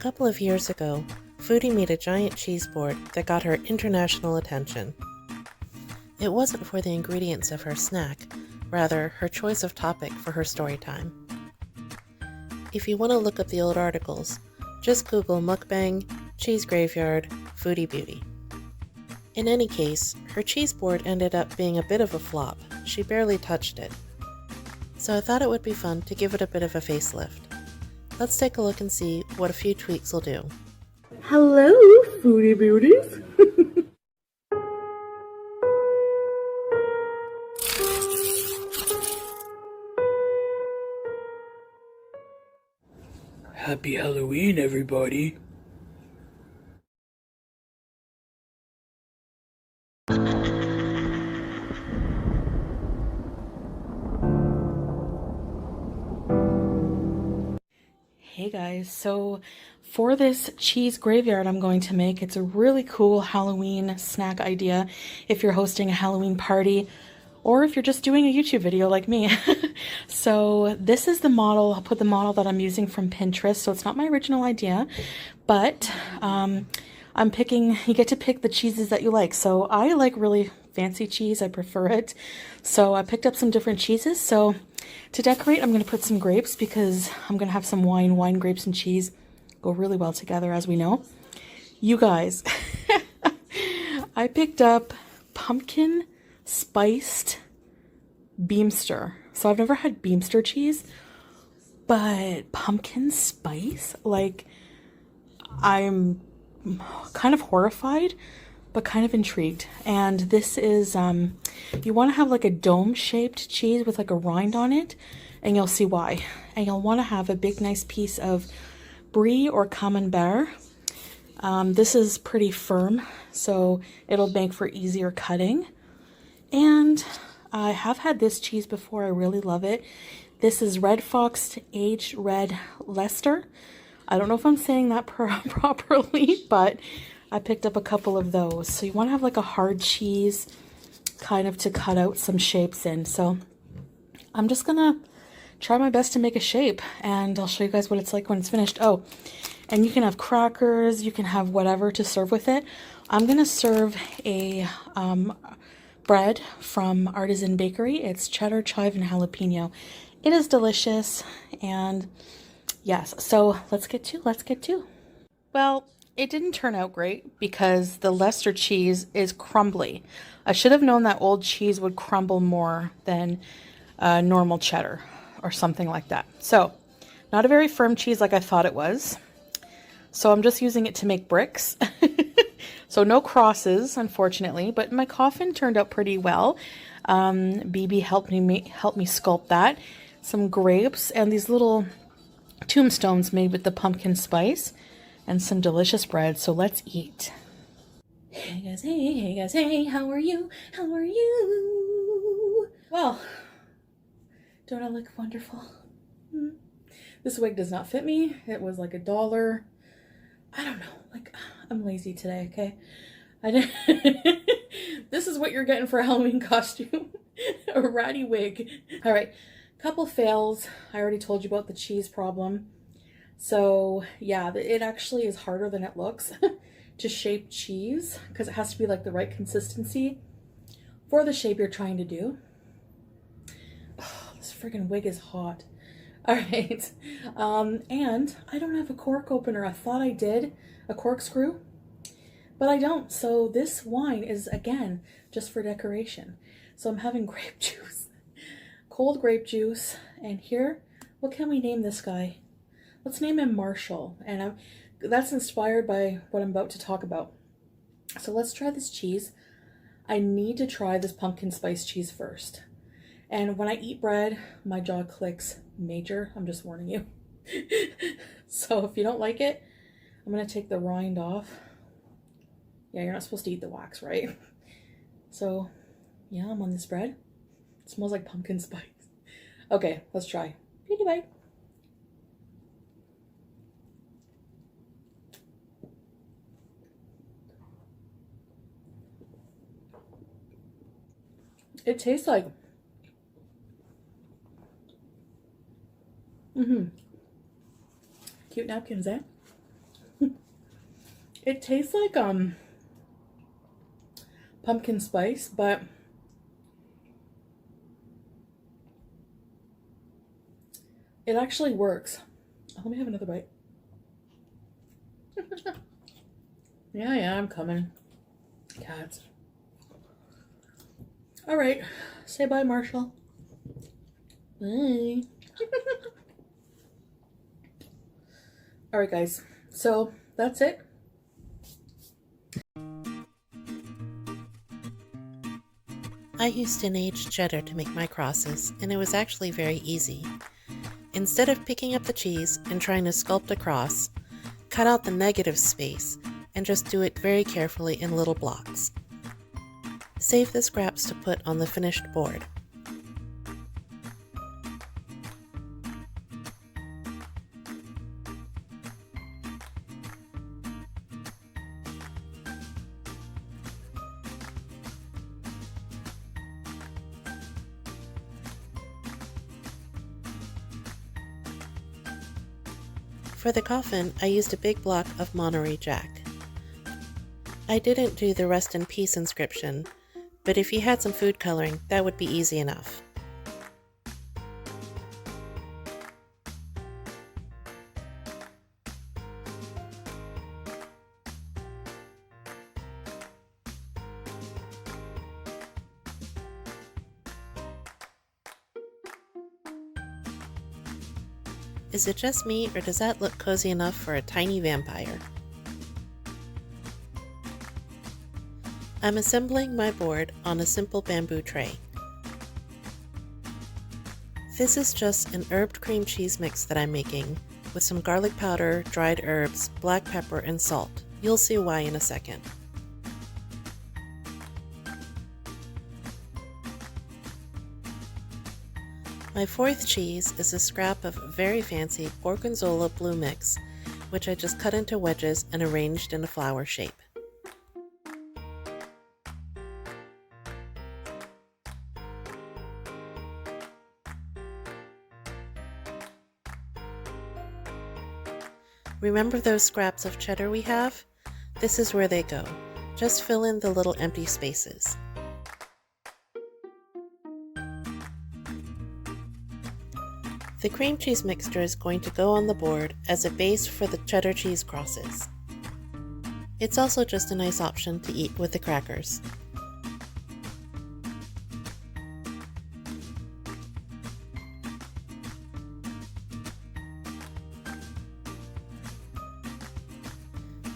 couple of years ago, Foodie made a giant cheese board that got her international attention. It wasn't for the ingredients of her snack, rather her choice of topic for her story time. If you want to look up the old articles, just Google mukbang, cheese graveyard, Foodie Beauty. In any case, her cheese board ended up being a bit of a flop. She barely touched it. So I thought it would be fun to give it a bit of a facelift. Let's take a look and see what a few tweaks will do. Hello, Foodie Beauties. Happy Halloween, everybody. Hey guys, so for this cheese graveyard I'm going to make, it's a really cool Halloween snack idea if you're hosting a Halloween party or if you're just doing a YouTube video like me. So this is the model. I'll put the model that I'm using from Pinterest, so it's not my original idea, but I'm picking, you get to pick the cheeses that you like. So I like really fancy cheese, I prefer it. So I picked up some different cheeses. So to decorate, I'm going to put some grapes because I'm going to have some wine, grapes, and cheese go really well together, as we know. You guys, I picked up pumpkin spiced Beemster. So I've never had Beemster cheese, but pumpkin spice, like, I'm kind of horrified, but kind of intrigued. And this is, you want to have like a dome-shaped cheese with like a rind on it, and you'll see why. And you'll want to have a big, nice piece of brie or camembert. This is pretty firm, so it'll make for easier cutting. And I have had this cheese before. I really love it. This is Red Fox Aged Red Leicester. I don't know if I'm saying that properly, but I picked up a couple of those. So you want to have like a hard cheese kind of to cut out some shapes in. So I'm just gonna try my best to make a shape, and I'll show you guys what it's like when it's finished. Oh, and you can have crackers, you can have whatever to serve with it. I'm gonna serve a bread from Artisan Bakery. It's cheddar, chive, and jalapeno. It is delicious, and yes, so let's get to. Well, it didn't turn out great because the Leicester cheese is crumbly. I should have known that old cheese would crumble more than normal cheddar or something like that. So, not a very firm cheese like I thought it was. So I'm just using it to make bricks. So no crosses, unfortunately, but my coffin turned out pretty well. BB helped me sculpt that. Some grapes and these little tombstones made with the pumpkin spice and some delicious bread. So let's eat. Hey guys, hey, how are you? Well, don't I look wonderful? This wig does not fit me. It was like $1. I don't know, like, I'm lazy today, okay? This is what you're getting for a Halloween costume. A ratty wig. All right, couple fails. I already told you about the cheese problem. So yeah, it actually is harder than it looks to shape cheese because it has to be like the right consistency for the shape you're trying to do. Oh, this friggin' wig is hot. All right, and I don't have a cork opener. I thought I did, a corkscrew, but I don't. So this wine is, again, just for decoration. So I'm having grape juice, cold grape juice, and here, what can we name this guy? Let's name him Marshall, and that's inspired by what I'm about to talk about. So let's try this cheese. I need to try this pumpkin spice cheese first. And when I eat bread, my jaw clicks major. I'm just warning you. So if you don't like it, I'm going to take the rind off. Yeah, you're not supposed to eat the wax, right? So, yeah, I'm on this bread. It smells like pumpkin spice. Okay, let's try. Beauty bite. It tastes like cute napkins, eh? It tastes like pumpkin spice, but it actually works. Oh, let me have another bite. Yeah, I'm coming. Cats. All right, say bye, Marshall. Bye. All right, guys. So that's it. I used an aged cheddar to make my crosses, and it was actually very easy. Instead of picking up the cheese and trying to sculpt a cross, cut out the negative space and just do it very carefully in little blocks. Save the scraps to put on the finished board. For the coffin, I used a big block of Monterey Jack. I didn't do the rest in peace inscription, but if you had some food coloring, that would be easy enough. Is it just me, or does that look cozy enough for a tiny vampire? I'm assembling my board on a simple bamboo tray. This is just an herbed cream cheese mix that I'm making with some garlic powder, dried herbs, black pepper, and salt. You'll see why in a second. My fourth cheese is a scrap of very fancy Gorgonzola blue mix, which I just cut into wedges and arranged in a flower shape. Remember those scraps of cheddar we have? This is where they go. Just fill in the little empty spaces. The cream cheese mixture is going to go on the board as a base for the cheddar cheese crosses. It's also just a nice option to eat with the crackers.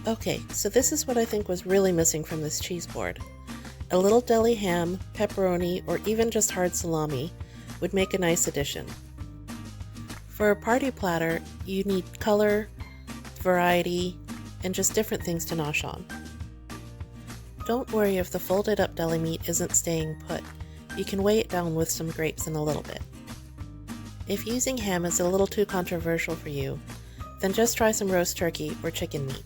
Okay, so this is what I think was really missing from this cheese board. A little deli ham, pepperoni, or even just hard salami would make a nice addition. For a party platter, you need color, variety, and just different things to nosh on. Don't worry if the folded up deli meat isn't staying put. You can weigh it down with some grapes in a little bit. If using ham is a little too controversial for you, then just try some roast turkey or chicken meat.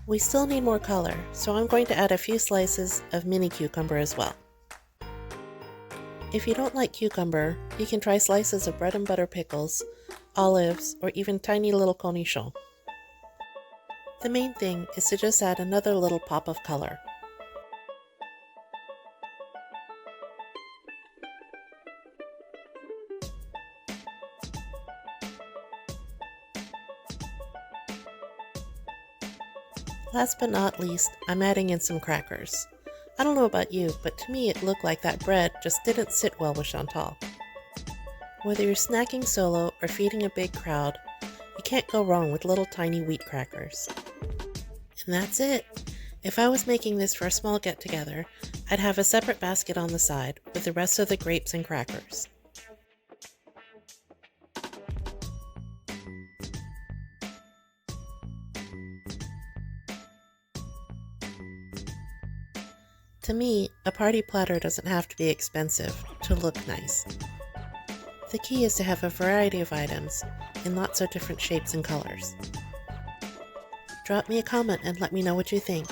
We still need more color, so I'm going to add a few slices of mini cucumber as well. If you don't like cucumber, you can try slices of bread and butter pickles, olives, or even tiny little cornichons. The main thing is to just add another little pop of color. Last but not least, I'm adding in some crackers. I don't know about you, but to me it looked like that bread just didn't sit well with Chantal. Whether you're snacking solo or feeding a big crowd, you can't go wrong with little tiny wheat crackers. And that's it! If I was making this for a small get-together, I'd have a separate basket on the side with the rest of the grapes and crackers. To me, a party platter doesn't have to be expensive to look nice. The key is to have a variety of items in lots of different shapes and colors. Drop me a comment and let me know what you think.